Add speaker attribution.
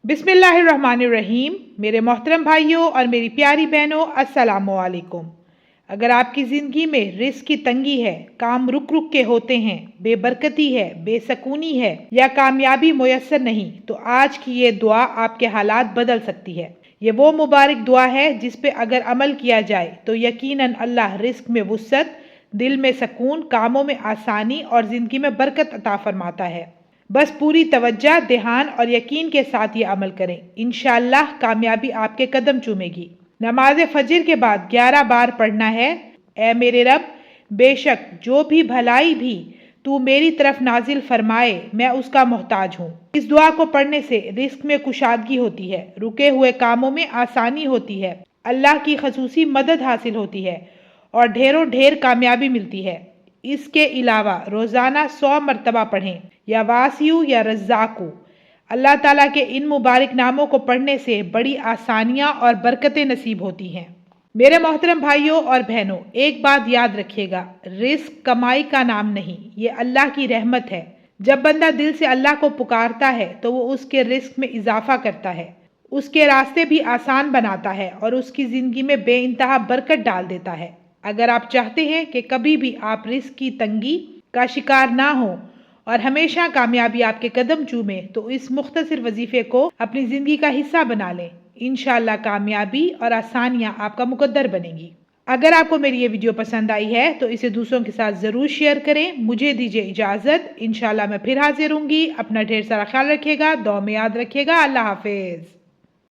Speaker 1: बिस्मिल्लाहिर्रहमानिर्रहीम। मेरे मोहतरम भाइयों और मेरी प्यारी बहनों, अस्सलामु अलैकुम। अगर आपकी ज़िंदगी में रिस्क की तंगी है, काम रुक रुक के होते हैं, बेबरकती है, बेसकूनी है या कामयाबी मुयस्सर नहीं, तो आज की ये दुआ आपके हालात बदल सकती है। ये वो मुबारक दुआ है जिस पे अगर अमल किया जाए तो यकीनन अल्लाह रिस्क में वुसअत, दिल में सकून, कामों में आसानी और ज़िंदगी में बरकत अता फरमाता है। बस पूरी तवज्जो, ध्यान और यकीन के साथ ये अमल करें। इंशाअल्लाह कामयाबी आपके कदम चूमेगी। नमाज फजर के बाद 11 बार पढ़ना है, ए मेरे रब, बेशक जो भी भलाई भी तू मेरी तरफ नाजिल फरमाए, मैं उसका मोहताज हूँ। इस दुआ को पढ़ने से रिस्क में कुशादगी होती है, रुके हुए कामों में आसानी होती है, अल्लाह की खसूसी मदद हासिल होती है और ढेरों ढेर कामयाबी मिलती है। इसके अलावा रोज़ाना 100 मरतबा पढ़ें, या वासियु या रज़्ज़ाकु। अल्लाह ताला के इन मुबारक नामों को पढ़ने से बड़ी आसानियाँ और बरकतें नसीब होती हैं। मेरे मोहतरम भाइयों और बहनों, एक बात याद रखिएगा, रिस्क कमाई का नाम नहीं, ये अल्लाह की रहमत है। जब बंदा दिल से अल्लाह को पुकारता है तो वो उसके रिस्क में इजाफा करता है, उसके रास्ते भी आसान बनाता है और उसकी ज़िंदगी में बेइंतहा बरकत डाल देता है। अगर आप चाहते हैं कि कभी भी आप रिस्क की तंगी का शिकार ना हो और हमेशा कामयाबी आपके कदम चूमे, तो इस मुख्तसर वजीफे को अपनी ज़िंदगी का हिस्सा बना लें। इंशाअल्लाह कामयाबी और आसानियाँ आपका मुकद्दर बनेगी। अगर आपको मेरी ये वीडियो पसंद आई है तो इसे दूसरों के साथ ज़रूर शेयर करें। मुझे दीजिए इजाज़त। इंशाअल्लाह मैं फिर हाजिर होंगी। अपना ढेर सारा ख्याल रखिएगा, दुआ में याद रखिएगा। अल्लाह हाफिज़।